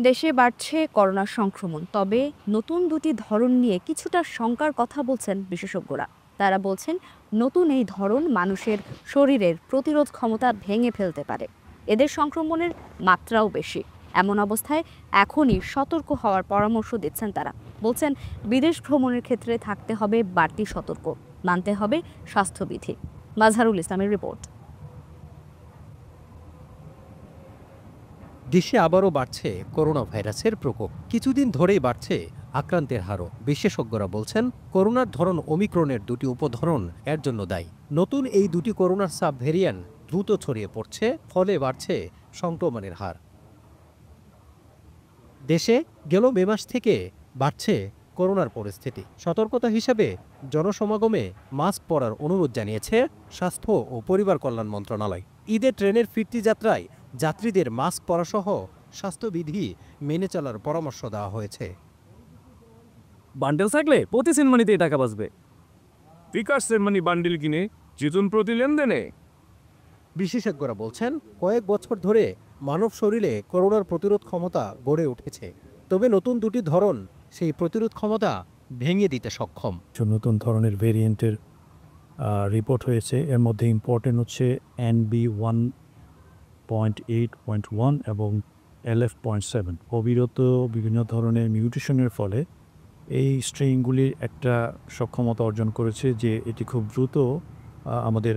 দেশে বাড়ছে করোনা সংক্রমণ, তবে নতুন দুটি ধরন নিয়ে কিছুটা শঙ্কার কথা বলছেন বিশেষজ্ঞরা। তারা বলছেন নতুন এই ধরন মানুষের শরীরের প্রতিরোধ ক্ষমতা ভেঙে ফেলতে পারে। এদের সংক্রমণের মাত্রাও বেশি। এমন অবস্থায় এখনই সতর্ক হওয়ার পরামর্শ দিচ্ছেন তারা। বলছেন বিদেশ ভ্রমণের ক্ষেত্রে থাকতে হবে বাড়তি সতর্ক, মানতে হবে স্বাস্থ্যবিধি। মাজহারুল ইসলামের রিপোর্ট। দেশে আবারও বাড়ছে করোনা ভাইরাসের প্রকোপ। কিছুদিন ধরেই বাড়ছে আক্রান্তের হারও। বিশেষজ্ঞরা বলছেন করোনার ধরন ওমিক্রনের দুটি উপধরন এর জন্য দায়ী। নতুন এই দুটি করোনার সাব ভেরিয়েন্ট দ্রুত ছড়িয়ে পড়ছে, ফলে বাড়ছে সংক্রমণের হার। দেশে গেল মে মাস থেকে বাড়ছে করোনার পরিস্থিতি। সতর্কতা হিসেবে জনসমাগমে মাস্ক পরার অনুরোধ জানিয়েছে স্বাস্থ্য ও পরিবার কল্যাণ মন্ত্রণালয়। ঈদের ট্রেনের ফিরতি যাত্রায় যাত্রীদের মাস্ক পরাসহ স্বাস্থ্যবিধি মেনে চলার পরামর্শ দেওয়া হয়েছে। বান্ডেল থাকলে প্রতি সেনমানিতে টাকা বাঁচবে। বিকাশ সেনমানি বান্ডেল কিনে জিতুন প্রতি লেনদেনে। বিশেষজ্ঞরা বলছেন কয়েক বছর ধরে মানব শরীরে করোনার প্রতিরোধ ক্ষমতা গড়ে উঠেছে, তবে নতুন দুটি ধরন সেই প্রতিরোধ ক্ষমতা ভেঙে দিতে সক্ষম। নতুন ধরনের ভেরিয়েন্টের রিপোর্ট হয়েছে। এর মধ্যে ইম্পর্টেন্ট হচ্ছে NB1.8.1 এবং LF.7। অবিরত বিভিন্ন ধরনের মিউটেশনের ফলে এই স্ট্রেইনগুলির একটা সক্ষমতা অর্জন করেছে যে এটি খুব দ্রুত আমাদের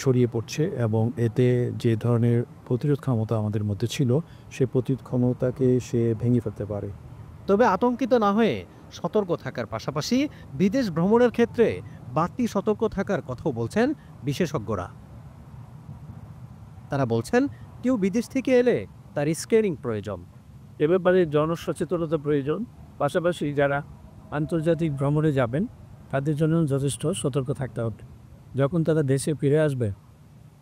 ছড়িয়ে পড়ছে, এবং এতে যে ধরনের প্রতিরোধ ক্ষমতা আমাদের মধ্যে ছিল সেই প্রতিরোধ ক্ষমতাকে সে ভেঙে ফেলতে পারে। তবে আতঙ্কিত না হয়ে সতর্ক থাকার পাশাপাশি বিদেশ ভ্রমণের ক্ষেত্রে বাড়তি সতর্ক থাকার কথাও বলছেন বিশেষজ্ঞরা। তারা বলছেন কেউ বিদেশ থেকে এলে তার স্ক্রিনিং প্রয়োজন। এ ব্যাপারে জনসচেতনতা প্রয়োজন। পাশাপাশি যারা আন্তর্জাতিক ভ্রমণে যাবেন তাদের জন্য যথেষ্ট সতর্ক থাকতে হবে। যখন তারা দেশে ফিরে আসবে,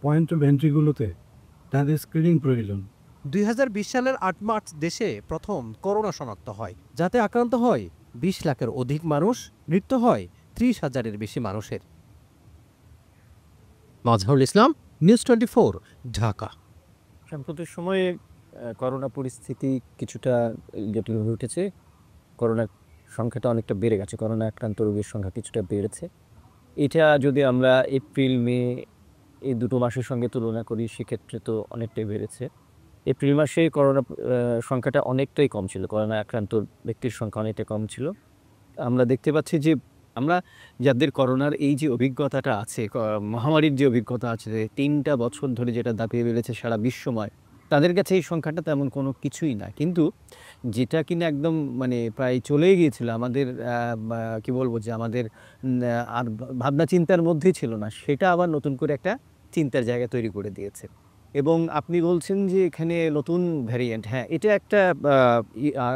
পয়েন্ট অফ এন্ট্রিগুলোতে তাদের স্ক্রিনিং প্রয়োজন। 2020 সালের 8 মার্চ দেশে প্রথম করোনা শনাক্ত হয়, যাতে আক্রান্ত হয় 20 লাখের অধিক মানুষ, মৃত্যু হয় 30,000-এর বেশি মানুষের। মাজহারুল ইসলাম, নিউজ 24, ঢাকা। সাম্প্রতিক সময়ে করোনা পরিস্থিতি কিছুটা জটিল হয়ে উঠেছে। করোনার সংখ্যাটা অনেকটা বেড়ে গেছে। করোনা আক্রান্ত রোগীর সংখ্যা কিছুটা বেড়েছে। এটা যদি আমরা এপ্রিল মে এই দুটো মাসের সঙ্গে তুলনা করি, সেক্ষেত্রে তো অনেকটাই বেড়েছে। এপ্রিল মাসে করোনা সংখ্যাটা অনেকটাই কম ছিল। করোনা আক্রান্ত ব্যক্তির সংখ্যা অনেকটা কম ছিল। আমরা দেখতে পাচ্ছি যে আমরা যাদের করোনার এই যে অভিজ্ঞতাটা আছে, মহামারীর যে অভিজ্ঞতা আছে, 3টা বছর ধরে যেটা দাপিয়ে বেড়েছে সারা বিশ্বময়, তাদের কাছে এই সংখ্যাটা তেমন কোনো কিছুই না। কিন্তু যেটা কিনা একদম মানে প্রায় চলেই গিয়েছিল আমাদের, কি বলবো, যে আমাদের আর ভাবনা চিন্তার মধ্যেই ছিল না, সেটা আবার নতুন করে একটা চিন্তার জায়গা তৈরি করে দিয়েছে। এবং আপনি বলছেন যে এখানে নতুন ভ্যারিয়েন্ট, হ্যাঁ, এটা একটা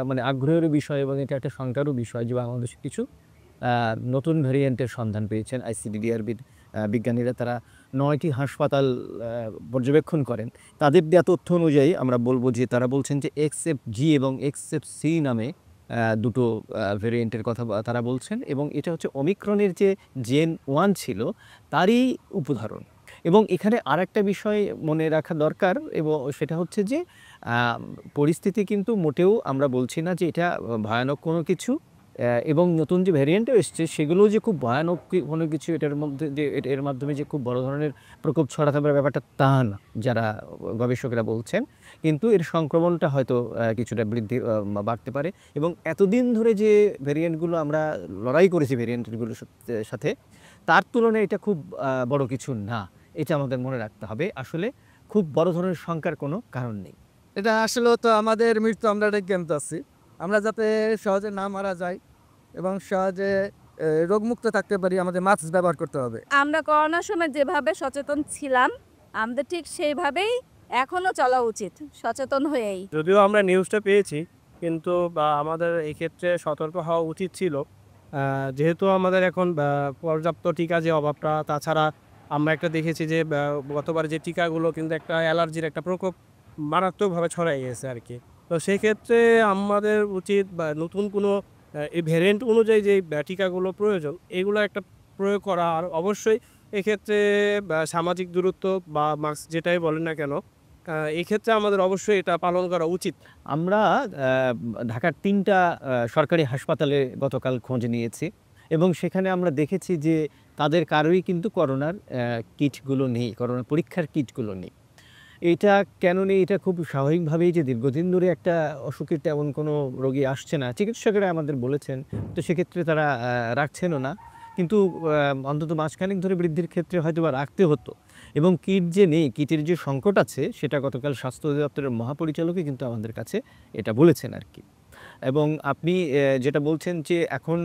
মানে আগ্রহেরও বিষয় এবং এটা একটা শঙ্কারও বিষয় যে বাংলাদেশে কিছু নতুন ভ্যারিয়েন্টের সন্ধান পেয়েছেন আইসিডিডিআর বিজ্ঞানীরা। তারা 9টি হাসপাতাল পর্যবেক্ষণ করেন। তাদের দেওয়া তথ্য অনুযায়ী আমরা বলবো যে তারা বলছেন যে XFG এবং XFC নামে দুটো ভ্যারিয়েন্টের কথা তারা বলছেন, এবং এটা হচ্ছে ওমিক্রনের যে Gen 1 ছিল তারই উপধারণ। এবং এখানে আরেকটা বিষয় মনে রাখা দরকার, এবং সেটা হচ্ছে যে পরিস্থিতি কিন্তু মোটেও আমরা বলছি না যে এটা ভয়ানক কোনো কিছু, এবং নতুন যে ভ্যারিয়েন্টও এসছে সেগুলোও যে খুব ভয়ানক কোনো কিছু, এটার মধ্যে যে এর মাধ্যমে যে খুব বড় ধরনের প্রকোপ ছড়াতে পারে ব্যাপারটা তা না, যারা গবেষকেরা বলছেন। কিন্তু এর সংক্রমণটা হয়তো কিছুটা বাড়তে পারে। এবং এতদিন ধরে যে ভ্যারিয়েন্টগুলো আমরা লড়াই করেছি ভ্যারিয়েন্টগুলোর সাথে, তার তুলনায় এটা খুব বড় কিছু না। এটা আমাদের মনে রাখতে হবে। আসলে খুব বড় ধরনের শঙ্কার কোনো কারণ নেই। এটা আসলে তো আমাদের মৃত্যু আমরা ডেকে আনতেছি। আমরা যাতে সহজে না মারা যাই এবং সহজে রোগমুক্ত থাকতে পারি, আমাদের মাস্ক ব্যবহার করতে হবে। আমরা করোনার সময় যেভাবে সচেতন ছিলাম, আমাদের ঠিক সেইভাবেই এখনো চলা উচিত, সচেতন হয়েই। যদিও আমরা নিউজটা পেয়েছি, কিন্তু আমাদের এই ক্ষেত্রে সতর্ক হওয়া উচিত ছিল। যেহেতু আমাদের এখন পর্যাপ্ত টিকা যে অভাবটা, তাছাড়া আমরা একটা দেখেছি যে গতবার যে টিকাগুলো কিন্তু একটা অ্যালার্জির একটা প্রকোপ মারাত্মকভাবে ছড়াই গেছে আর কি। তো সেক্ষেত্রে আমাদের উচিত বা নতুন কোনো এই ভ্যারিয়েন্ট অনুযায়ী যে টিকাগুলো প্রয়োজন, এগুলো একটা প্রয়োগ করা। আর অবশ্যই এক্ষেত্রে সামাজিক দূরত্ব বা মাস্ক যেটাই বলেন না কেন, এই ক্ষেত্রে আমাদের অবশ্যই এটা পালন করা উচিত। আমরা ঢাকার ৩টা সরকারি হাসপাতালে গতকাল খোঁজ নিয়েছি এবং সেখানে আমরা দেখেছি যে তাদের কারোরই কিন্তু করোনার কিটগুলো নেই, করোনা পরীক্ষার কিটগুলো নেই। এটা কেন নেই? এটা খুব স্বাভাবিকভাবেই যে দীর্ঘদিন ধরে একটা অসুখের তেমন কোনো রোগী আসছে না, চিকিৎসকেরা আমাদের বলেছেন। তো সেক্ষেত্রে তারা রাখছেনও না। কিন্তু অন্তত মাসখানেক ধরে বৃদ্ধির ক্ষেত্রে হয়তোবা রাখতে হতো। এবং কিট যে নেই, কিটের যে সংকট আছে সেটা গতকাল স্বাস্থ্য অধিদপ্তরের মহাপরিচালকই কিন্তু আমাদের কাছে এটা বলেছেন আরকি। এবং আপনি যেটা বলছেন যে এখন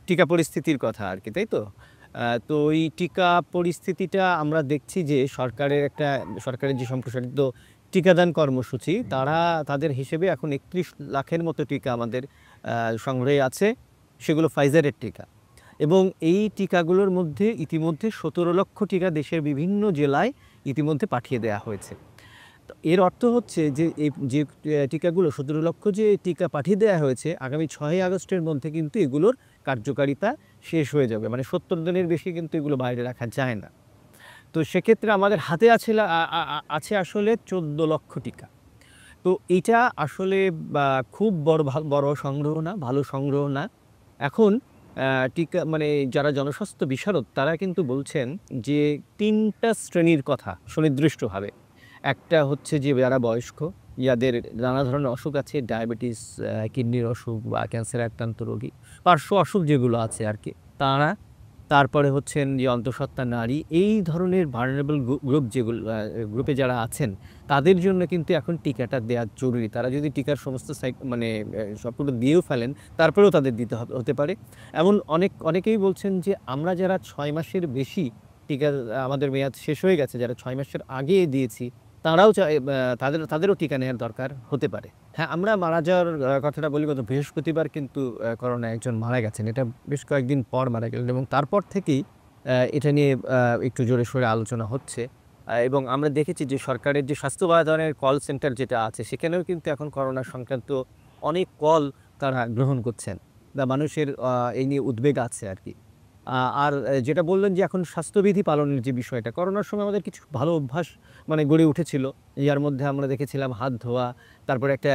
টিকা পরিস্থিতির কথা আরকি, তাই তো? তো এই টিকা পরিস্থিতিটা আমরা দেখছি যে সরকারের যে সম্প্রসারিত টিকাদান কর্মসূচি, তাদের হিসেবে এখন ৩১ লাখের মতো টিকা আমাদের সংগ্রহে আছে। সেগুলো ফাইজারের টিকা। এবং এই টিকাগুলোর মধ্যে ইতিমধ্যে ১৭ লক্ষ টিকা দেশের বিভিন্ন জেলায় ইতিমধ্যে পাঠিয়ে দেয়া হয়েছে। তো এর অর্থ হচ্ছে যে এই যে টিকাগুলো ১৭ লক্ষ যে টিকা পাঠিয়ে দেয়া হয়েছে, আগামী ৬ আগস্টের মধ্যে কিন্তু এগুলোর কার্যকারিতা শেষ হয়ে যাবে। মানে ৭০ দিনের বেশি কিন্তু এগুলো বাইরে রাখা যায় না। তো সেক্ষেত্রে আমাদের হাতে আছে আসলে ১৪ লক্ষ টিকা। তো এইটা আসলে খুব বড় সংগ্রহ না, ভালো সংগ্রহ না। এখন টিকা মানে যারা জনস্বাস্থ্য বিশারদ তারা কিন্তু বলছেন যে ৩টা শ্রেণীর কথা সুনির্দিষ্টভাবে। একটা হচ্ছে যে যারা বয়স্ক, যাদের নানা ধরনের অসুখ আছে, ডায়াবেটিস, কিডনির অসুখ বা ক্যান্সার আক্রান্ত রোগী, পার্শ্ব অসুখ যেগুলো আছে আরকি তারা। তারপরে হচ্ছেন যে অন্তঃসত্ত্বা নারী, এই ধরনের ভালনারেবল গ্রুপ যেগুলো গ্রুপে যারা আছেন তাদের জন্য কিন্তু এখন টিকাটা দেওয়া জরুরি। তারা যদি টিকার সমস্ত সবগুলো দিয়েও ফেলেন তারপরেও তাদের দিতে হতে পারে। এমন অনেকেই বলছেন যে আমরা যারা ৬ মাসের বেশি টিকা আমাদের মেয়াদ শেষ হয়ে গেছে, যারা ৬ মাসের আগে দিয়েছি তারাও তাদেরও টিকা নেওয়ার দরকার হতে পারে। হ্যাঁ, আমরা মারা যাওয়ার কথাটা বলি, গত বৃহস্পতিবার কিন্তু করোনায় একজন মারা গেছেন। এটা বেশ কয়েকদিন পর মারা গেলেন এবং তারপর থেকেই এটা নিয়ে একটু জোরে সোরে আলোচনা হচ্ছে। এবং আমরা দেখেছি যে সরকারের যে স্বাস্থ্য বাতায়নের কল সেন্টার যেটা আছে সেখানেও কিন্তু এখন করোনা সংক্রান্ত অনেক কল তারা গ্রহণ করছেন বা মানুষের এই নিয়ে উদ্বেগ আছে আরকি। আর যেটা বললেন যে এখন স্বাস্থ্যবিধি পালনের যে বিষয়টা, করোনার সময় আমাদের কিছু ভালো অভ্যাস গড়ে উঠেছিল। যার মধ্যে আমরা দেখেছিলাম হাত ধোয়া, তারপরে একটা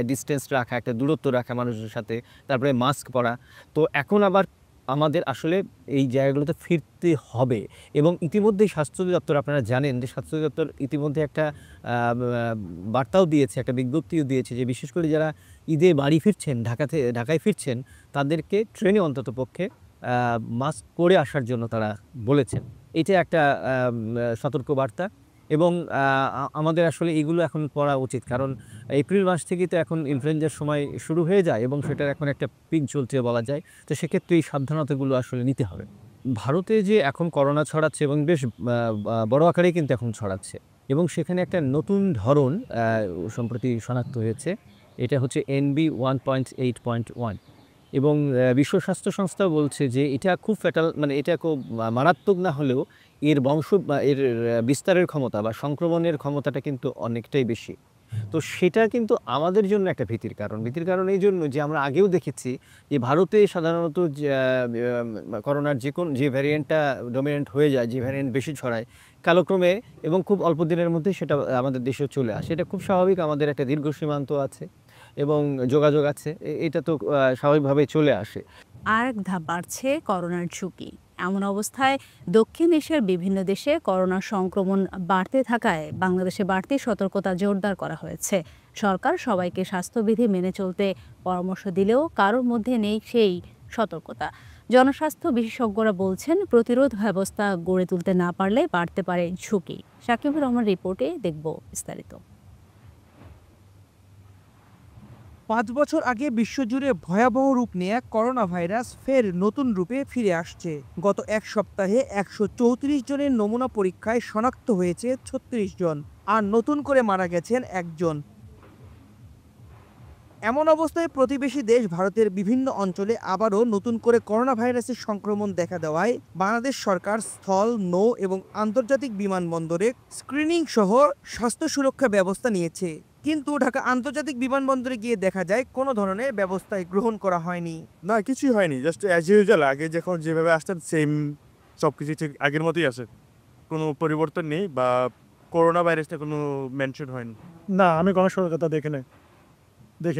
ডিসটেন্স রাখা, একটা দূরত্ব রাখা মানুষের সাথে, তারপরে মাস্ক পরা। তো এখন আবার আমাদের আসলে এই জায়গাগুলোতে ফিরতে হবে এবং ইতিমধ্যেই স্বাস্থ্য অধিদপ্তর, আপনারা জানেন যে স্বাস্থ্য অধিদপ্তর ইতিমধ্যে একটা বার্তাও দিয়েছে, একটা বিজ্ঞপ্তিও দিয়েছে যে বিশেষ করে যারা ঈদে বাড়ি ফিরছেন, ঢাকায় ফিরছেন, তাদেরকে ট্রেনে অন্ততপক্ষে মাস্ক পরে আসার জন্য তারা বলেছেন। এটা একটা সতর্ক বার্তা এবং আমাদের আসলে এগুলো এখন পড়া উচিত। কারণ এপ্রিল মাস থেকেই তো এখন ইনফ্লুয়েঞ্জার সময় শুরু হয়ে যায় এবং সেটার এখন একটা পিক চলছে বলা যায়। তো সেক্ষেত্রে এই সাবধানতাগুলো আসলে নিতে হবে। ভারতে যে এখন করোনা ছড়াচ্ছে এবং বেশ বড় আকারেই কিন্তু এখন ছড়াচ্ছে এবং সেখানে একটা নতুন ধরন সম্প্রতি শনাক্ত হয়েছে। এটা হচ্ছে NB 1.8.1 এবং বিশ্ব স্বাস্থ্য সংস্থা বলছে যে এটা খুব এটা খুব মারাত্মক না হলেও এর এর বিস্তারের ক্ষমতা বা সংক্রমণের ক্ষমতাটা কিন্তু অনেকটাই বেশি। তো সেটা কিন্তু আমাদের জন্য একটা ভীতির কারণ। ভীতির কারণ এই জন্য যে আমরা আগেও দেখেছি যে ভারতে সাধারণত করোনার যে ভ্যারিয়েন্টটা ডমিনেন্ট হয়ে যায়, যে ভ্যারিয়েন্ট বেশি ছড়ায়, কালক্রমে এবং খুব অল্প দিনের মধ্যে সেটা আমাদের দেশেও চলে আসে। এটা খুব স্বাভাবিক, আমাদের একটা দীর্ঘ সীমান্ত আছে এবং যোগাযোগ আছে। এটা তো স্বাভাবিকভাবেই চলে আসে। আরেক ধাপ বাড়ছে করোনার ঝুঁকি। এমন অবস্থায় দক্ষিণ এশিয়ার বিভিন্ন দেশে করোনার সংক্রমণ বাড়তে থাকায় বাংলাদেশে বাড়তি সতর্কতা জোরদার করা হয়েছে। সরকার সবাইকে স্বাস্থ্যবিধি মেনে চলতে পরামর্শ দিলেও কারোর মধ্যে নেই সেই সতর্কতা। জনস্বাস্থ্য বিশেষজ্ঞরা বলছেন প্রতিরোধ ব্যবস্থা গড়ে তুলতে না পারলে বাড়তে পারে ঝুঁকি। সাকিবুর রহমান রিপোর্টে দেখব বিস্তারিত। ৫ বছর আগে বিশ্বজুড়ে ভয়াবহ রূপ নেয়া করোনা ভাইরাস ফের নতুন রূপে ফিরে আসছে। গত এক সপ্তাহে ১৩৪ জনের নমুনা পরীক্ষায় শনাক্ত হয়েছে ৩৬ জন, আর নতুন করে মারা গেছেন একজন। এমন অবস্থায় প্রতিবেশী দেশ ভারতের বিভিন্ন অঞ্চলে আবারও নতুন করে করোনা ভাইরাসের সংক্রমণ দেখা দেওয়ায় বাংলাদেশ সরকার স্থল, নৌ এবং আন্তর্জাতিক বিমানবন্দরে স্ক্রিনিং সহ স্বাস্থ্য সুরক্ষা ব্যবস্থা নিয়েছে। কিন্তু ঢাকা আন্তর্জাতিক বিমানবন্দরে গিয়ে দেখা যায় কোনো ধরনের ব্যবস্থাই গ্রহণ করা হয়নি। না, কিছুই হয়নি, জাস্ট অ্যাজ ইউজুয়াল আগে যখন যেভাবে আসতেন সেম সব কিছু ঠিক আগের মতোই আছে, কোনো পরিবর্তন নেই বা করোনা ভাইরাসটা কোনো মেনশন হয়নি। না, আমি কোনো সতর্কতা দেখি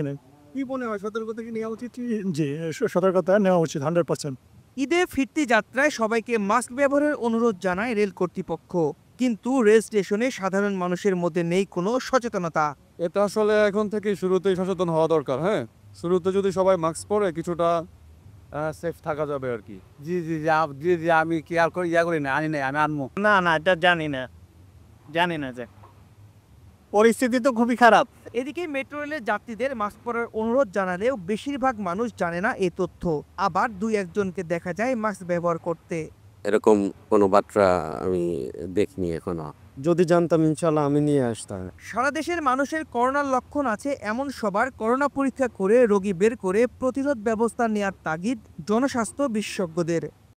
নাই। কি মনে হয় সতর্কতা কি নেওয়া উচিত? জি, সতর্কতা নেওয়া উচিত 100%। ঈদে ফিরতি যাত্রায় সবাইকে মাস্ক ব্যবহারের অনুরোধ জানায় রেল কর্তৃপক্ষ, কিন্তু রেল স্টেশনে সাধারণ মানুষের মধ্যে নেই কোনো সচেতনতা। এটা আসলে এখন থেকে শুরুতেই সচেতন হওয়া দরকার। হ্যাঁ, শুরুতে যদি সবাই মাস্ক পরে কিছুটা সেফ থাকা যাবে আর কি। জি জি জি জি আমি কি আর করি করি না, আনি নাই, আমি আনবো। না না, এটা জানি না যে পরিস্থিতি তো খুবই খারাপ। এদিকে মেট্রো রেলের যাত্রীদের মাস্ক পরার অনুরোধ জানালেও বেশিরভাগ মানুষ জানে না এ তথ্য। আবার দুই একজনকে দেখা যায় মাস্ক ব্যবহার করতে। এরকম কোনো বার্তা আমি দেখিনি এখনো। যদি জানতাম ইনশাল্লাহ আমি নিয়ে আসতাম। সারা দেশের মানুষের করোনার লক্ষণ আছে এমন সবার করোনা পরীক্ষা করে রোগী বের করে প্রতিরোধ ব্যবস্থা নেওয়ার তাগিদ জনস্বাস্থ্য বিশেষজ্ঞদের।